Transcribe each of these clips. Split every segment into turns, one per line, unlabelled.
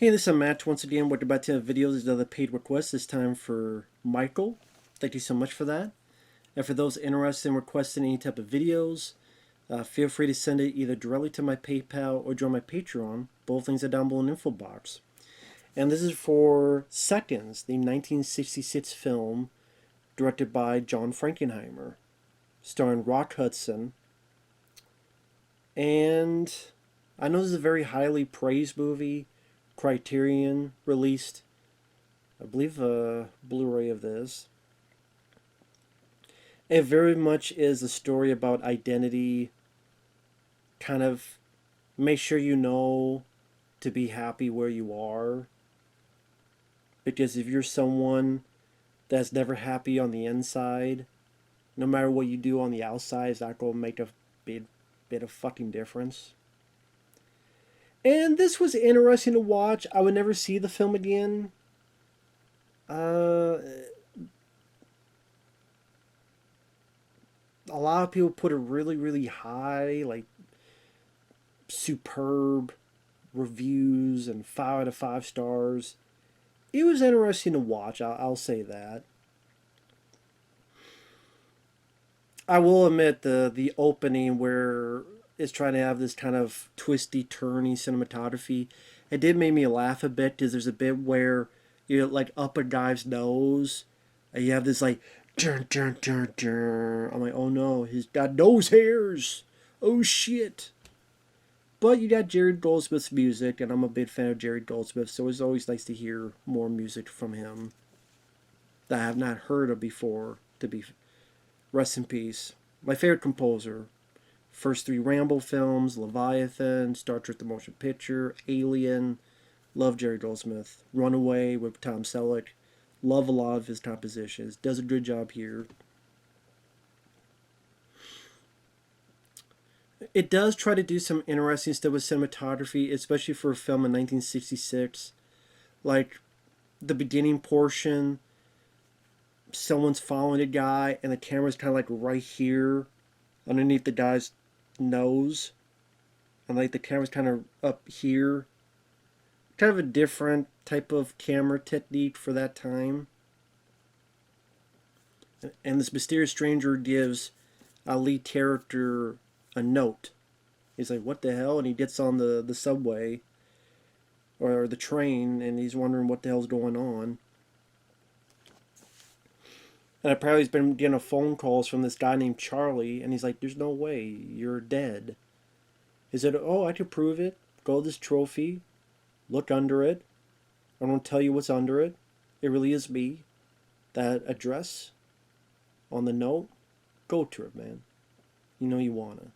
Hey, this is Matt once again. We're about to have videos. There's another paid request, this time for Michael. Thank you so much for that. And for those interested in requesting any type of videos, feel free to send it either directly to my PayPal or join my Patreon. Both links are down below in the info box. And this is for Seconds, the 1966 film directed by John Frankenheimer, starring Rock Hudson. And I know this is a very highly praised movie. Criterion released, I believe, a Blu-ray of this. It very much is a story about identity. Kind of make sure you know to be happy where you are. Because if you're someone that's never happy on the inside, no matter what you do on the outside, it's not going to make a bit of fucking difference. And this was interesting to watch. I would never see the film again. A lot of people put it really, really high, like superb reviews and 5 out of 5 stars. It was interesting to watch. I'll say that. I will admit the opening where it's trying to have this kind of twisty, turny cinematography. It did make me laugh a bit because there's a bit where you like up a guy's nose, and you have this like, dun, dun, dun, dun. I'm like, oh no, he's got nose hairs. Oh shit. But you got Jared Goldsmith's music, and I'm a big fan of Jared Goldsmith, so it's always nice to hear more music from him that I have not heard of before. To be rest in peace. My favorite composer. First 3 Rambo films, Leviathan, Star Trek the Motion Picture, Alien. Love Jerry Goldsmith. Runaway with Tom Selleck. Love a lot of his compositions. Does a good job here. It does try to do some interesting stuff with cinematography, especially for a film in 1966. Like the beginning portion, someone's following a guy, and the camera's kind of like right here underneath the guy's nose, and like the camera's kind of up here. Kind of a different type of camera technique for that time. And this mysterious stranger gives a lead character a note. He's like, what the hell? And he gets on the subway or the train, and he's wondering what the hell's going on. And apparently he's been getting phone calls from this guy named Charlie, and he's like, there's no way, you're dead. He said, oh, I could prove it. Go to this trophy, look under it. I won't tell you what's under it. It really is me. That address on the note, go to it, man. You know you wanna.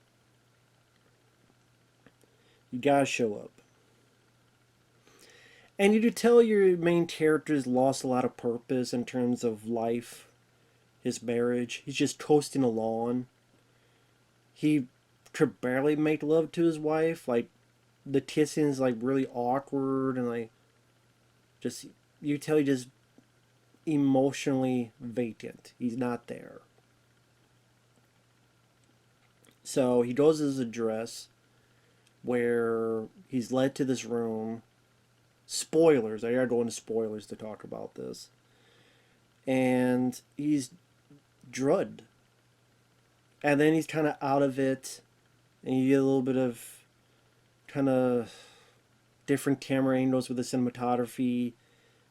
You gotta show up. And you could tell your main character's lost a lot of purpose in terms of life, his marriage. He's just coasting along. He could barely make love to his wife. Like, the kissing is like really awkward, and like, just, you tell he just emotionally vacant. He's not there. So he goes to his address where he's led to this room. Spoilers. I gotta go into spoilers to talk about this. And he's drugged. And then he's kind of out of it. And you get a little bit of kind of different camera angles with the cinematography.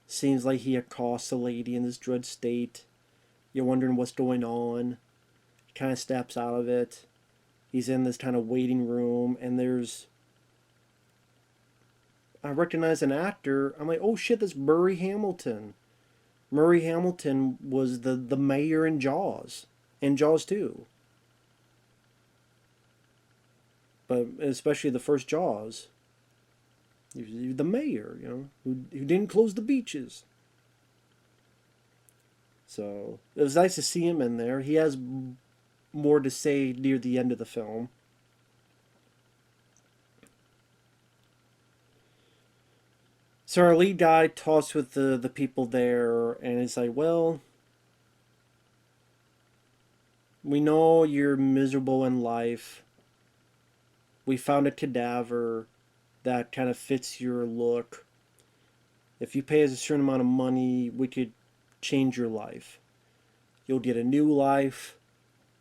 Seems like he accosts a lady in this drugged state. You're wondering what's going on. He kind of steps out of it. He's in this kind of waiting room, and I recognize an actor. I'm like, oh shit, that's Murray Hamilton. Murray Hamilton was the mayor in Jaws. And Jaws 2. But especially the first Jaws. He was the mayor, who didn't close the beaches. So it was nice to see him in there. He has more to say near the end of the film. So our lead guy talks with the people there, and it's like, well, we know you're miserable in life. We found a cadaver that kind of fits your look. If you pay us a certain amount of money, we could change your life. You'll get a new life,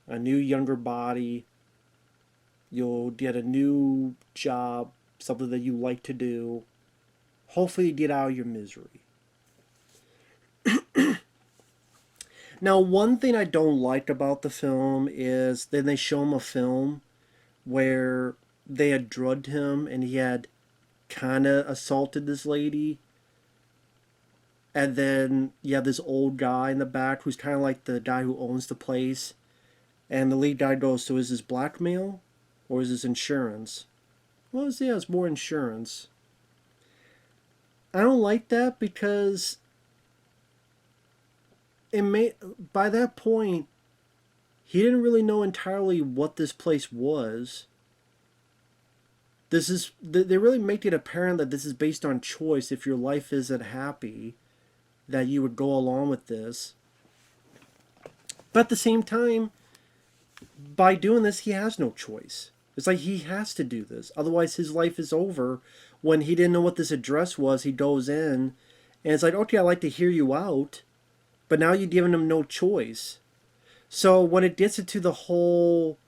a new younger body. You'll get a new job, something that you like to do. Hopefully, you get out of your misery. Now, one thing I don't like about the film is then they show him a film where they had drugged him and he had kind of assaulted this lady. And then you have this old guy in the back who's kind of like the guy who owns the place. And the lead guy goes, so is this blackmail or is this insurance? Well, yeah, it's more insurance. I don't like that because it may by that point he didn't really know entirely what this place was. This is they really make it apparent that this is based on choice. If your life isn't happy, that you would go along with this. But at the same time, by doing this, he has no choice. It's like he has to do this. Otherwise, his life is over. When he didn't know what this address was, he goes in, and it's like, okay, I'd like to hear you out, but now you're giving him no choice. So when it gets into the whole,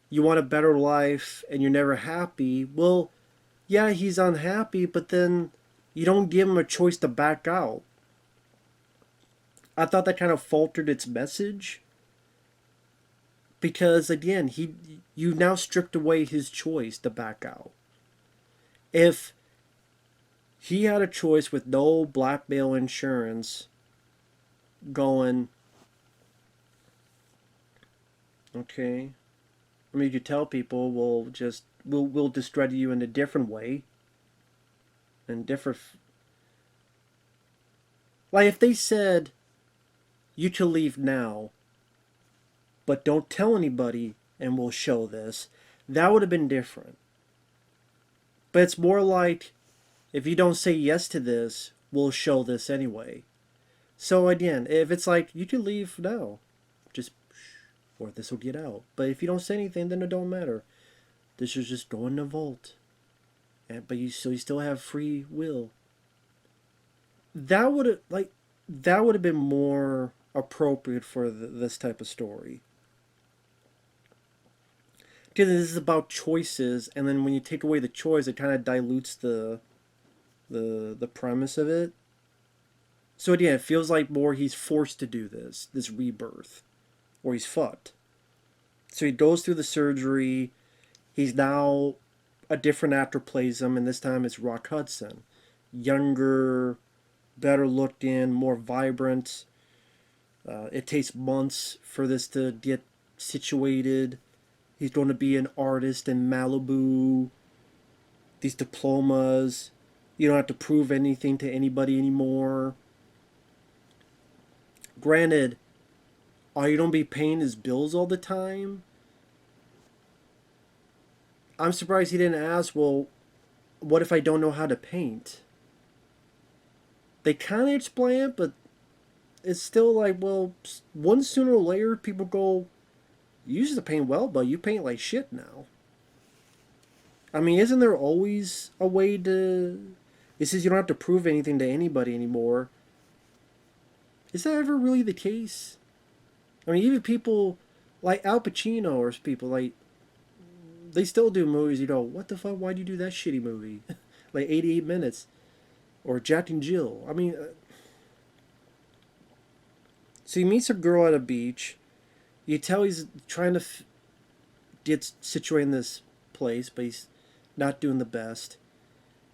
you want a better life and you're never happy, well, yeah, he's unhappy, but then you don't give him a choice to back out. I thought that kind of faltered its message. Because again, you now stripped away his choice to back out. If he had a choice with no blackmail insurance going, okay, I mean, you could tell people we'll discredit you in a different way. And different. Like if they said, you can leave now, but don't tell anybody and we'll show this, that would have been different. But it's more like, if you don't say yes to this, we'll show this anyway. So again, if it's like, you can leave now, just, or this will get out. But if you don't say anything, then it don't matter. This is just going in the vault. But you still have free will. That would have been more appropriate for this type of story. Because this is about choices, and then when you take away the choice, it kind of dilutes the premise of it. So again, it feels like more he's forced to do this rebirth, or he's fucked. So he goes through the surgery. He's now a different actor plays him, and this time it's Rock Hudson, younger, better looked in, more vibrant. It takes months for this to get situated. He's going to be an artist in Malibu. These diplomas. You don't have to prove anything to anybody anymore. Granted, are you going to be paying his bills all the time? I'm surprised he didn't ask, well, what if I don't know how to paint? They kind of explain it, but it's still like, well, one sooner or later people go, you used to paint well, but you paint like shit now. I mean, isn't there always a way to... It says you don't have to prove anything to anybody anymore. Is that ever really the case? I mean, even people like Al Pacino or people like... They still do movies, you know, what the fuck, why'd you do that shitty movie? Like 88 minutes. Or Jack and Jill. I mean... So he meets a girl at a beach. You tell he's trying to get situated in this place, but he's not doing the best.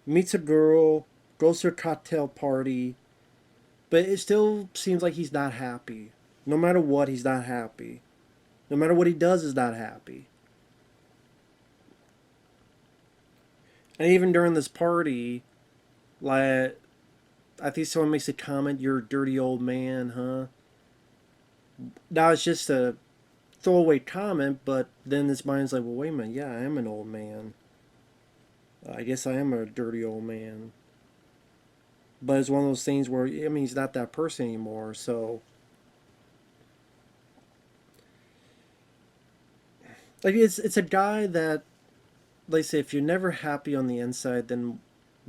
Meets a girl, goes to a cocktail party, but it still seems like he's not happy. No matter what, he's not happy. No matter what he does, he's not happy. And even during this party, like, I think someone makes a comment, "You're a dirty old man, huh?" Now it's just a throwaway comment, but then his mind's like, well, wait a minute, yeah, I am an old man. I guess I am a dirty old man. But it's one of those things where, I mean, he's not that person anymore, so... Like, it's a guy that, like I say, if you're never happy on the inside, then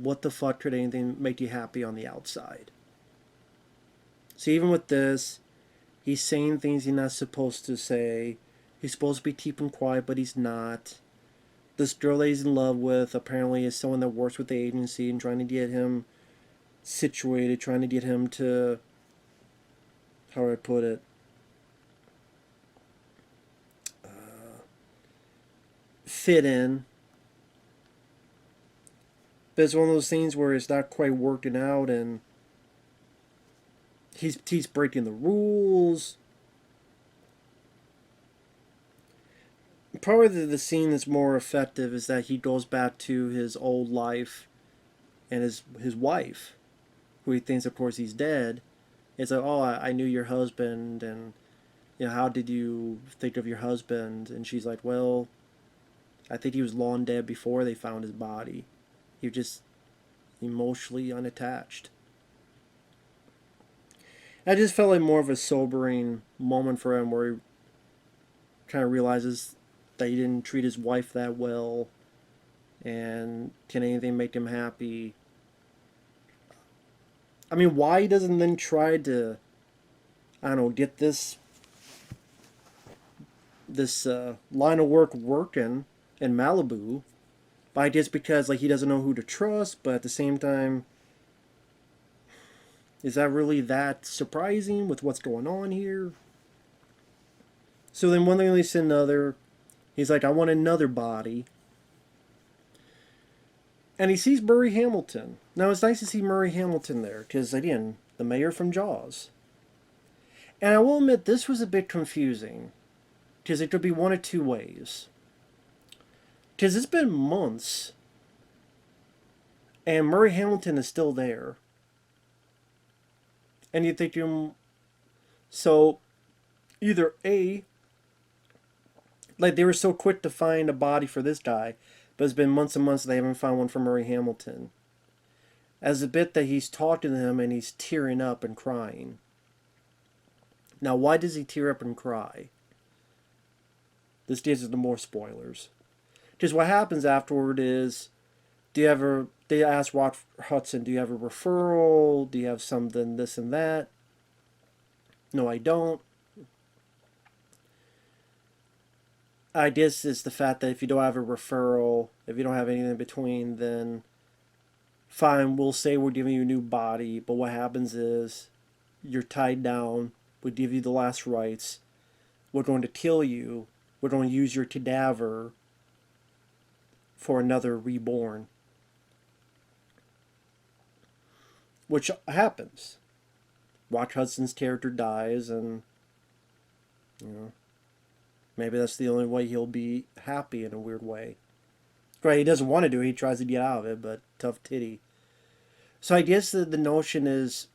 what the fuck could anything make you happy on the outside? So even with this, he's saying things he's not supposed to say. He's supposed to be keeping quiet, but he's not. This girl that he's in love with apparently is someone that works with the agency and trying to get him situated, trying to get him to, how do I put it, fit in. But it's one of those things where it's not quite working out, and he's breaking the rules. Probably the scene that's more effective is that he goes back to his old life and his wife, who he thinks, of course, he's dead. It's like, oh, I knew your husband, and how did you think of your husband? And she's like, well, I think he was long dead before they found his body. He was just emotionally unattached. I just felt like more of a sobering moment for him, where he kind of realizes that he didn't treat his wife that well, and can anything make him happy? I mean, why he doesn't then try to, I don't know, get this line of work working in Malibu? But just because he doesn't know who to trust, but at the same time, is that really that surprising with what's going on here? So then one thing leads to another. He's like, I want another body. And he sees Murray Hamilton. Now, it's nice to see Murray Hamilton there, because, again, the mayor from Jaws. And I will admit, this was a bit confusing, because it could be one of two ways. Because it's been months, and Murray Hamilton is still there. And you think, so, either A, they were so quick to find a body for this guy, but it's been months and months they haven't found one for Murray Hamilton. As a bit that he's talking to him and he's tearing up and crying. Now, why does he tear up and cry? This gives us the more spoilers. Because what happens afterward is, they ask Rock Hudson, do you have a referral? Do you have something, this and that? No, I don't. I guess it's the fact that if you don't have a referral, if you don't have anything in between, then fine, we'll say we're giving you a new body, but what happens is you're tied down, we give you the last rites, we're going to kill you, we're going to use your cadaver for another reborn. Which happens. Rock Hudson's character dies, and maybe that's the only way he'll be happy in a weird way. Right, he doesn't want to do it, he tries to get out of it, but tough titty. So I guess the notion is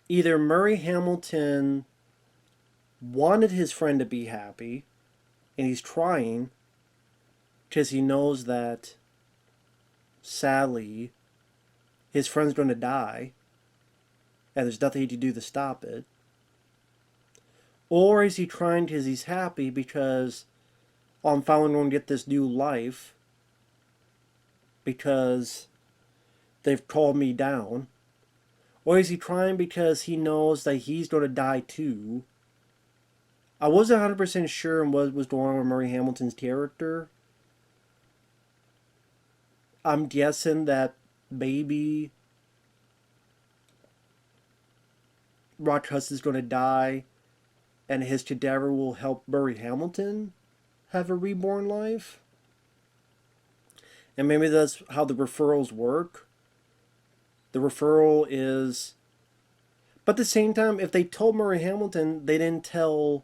either Murray Hamilton wanted his friend to be happy, and he's trying, because he knows that, sadly, his friend's going to die, and there's nothing he can do to stop it. Or is he trying because he's happy because, oh, I'm finally going to get this new life because they've called me down? Or is he trying because he knows that he's going to die too? I wasn't 100% sure on what was going on with Murray Hamilton's character. I'm guessing that maybe Rock Hudson's going to die, and his cadaver will help Murray Hamilton have a reborn life. And maybe that's how the referrals work. The referral is... But at the same time, if they told Murray Hamilton, they didn't tell...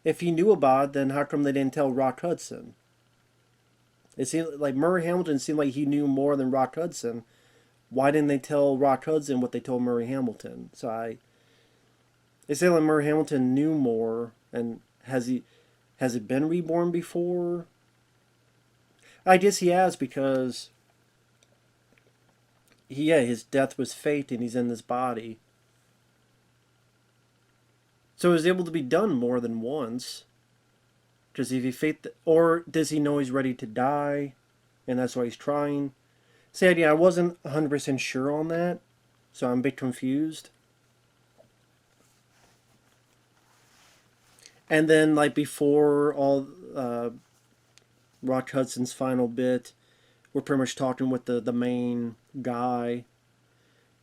If he knew about it, then how come they didn't tell Rock Hudson? It seemed like Murray Hamilton seemed like he knew more than Rock Hudson. Why didn't they tell Rock Hudson what they told Murray Hamilton? It seemed like Murray Hamilton knew more, and has it been reborn before? I guess he has, because his death was fate and he's in this body. So it was able to be done more than once. Because if he or does he know he's ready to die? and that's why he's trying. Said, yeah, I wasn't 100% sure on that, so I'm a bit confused. And then, like, before all Rock Hudson's final bit, we're pretty much talking with the main guy.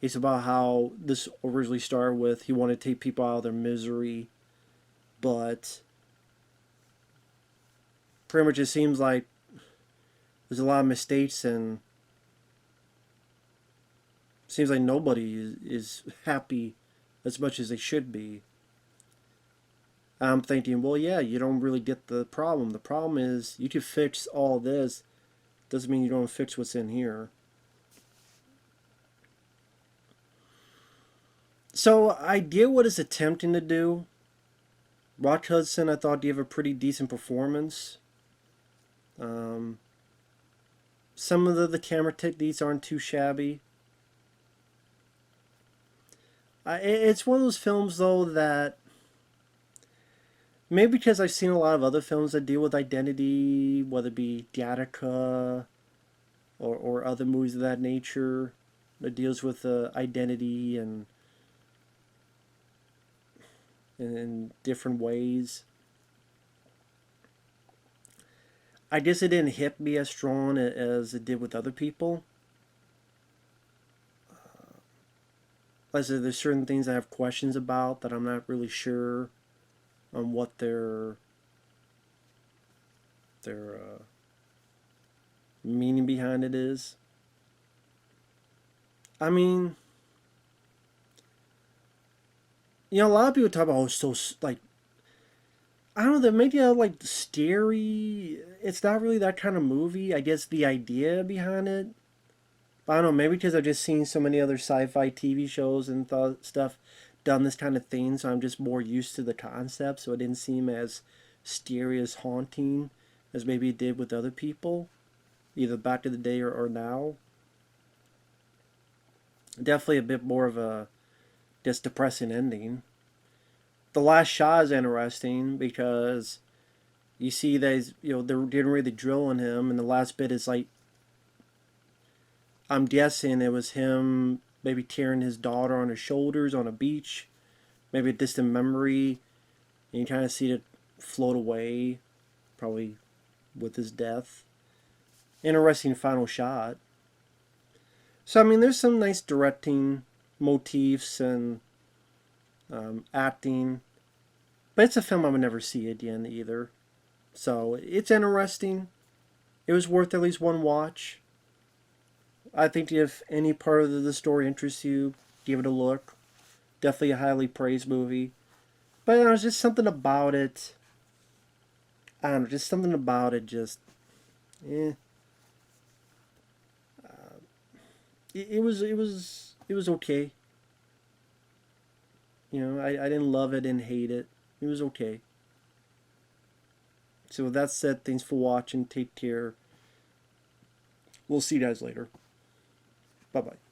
It's about how this originally started with he wanted to take people out of their misery, but pretty much it seems like there's a lot of mistakes, and it seems like nobody is happy as much as they should be. I'm thinking, well, yeah, you don't really get the problem. The problem is you can fix all this, doesn't mean you don't fix what's in here. So I get what it's attempting to do. Rock Hudson, I thought, gave a pretty decent performance. Um, some of the camera techniques aren't too shabby. It's one of those films, though, that maybe because I've seen a lot of other films that deal with identity, whether it be Gattaca or other movies of that nature, that deals with identity and in different ways. I guess it didn't hit me as strong as it did with other people. Like I said, there's certain things I have questions about that I'm not really sure on what their meaning behind it is. I mean, a lot of people talk about, oh, it's so, like, I don't know, that maybe like scary. It's not really that kind of movie. I guess the idea behind it. But I don't know, maybe because I've just seen so many other sci-fi TV shows and stuff done this kind of thing, so I'm just more used to the concept. So it didn't seem as scary, as haunting as maybe it did with other people, either back in the day or now. Definitely a bit more of a just depressing ending. The last shot is interesting because you see that they're getting ready to drill on him, and the last bit is like, I'm guessing it was him maybe carrying his daughter on his shoulders on a beach, maybe a distant memory, and you kind of see it float away, probably with his death. Interesting final shot. So I mean, there's some nice directing motifs and acting, but it's a film I would never see again either. So it's interesting. It was worth at least one watch. I think if any part of the story interests you, give it a look. Definitely a highly praised movie. But there's just something about it. I don't know, just something about it just, eh. It was okay. I didn't love it, didn't hate it. It was okay. So with that said, thanks for watching. Take care. We'll see you guys later. Bye bye.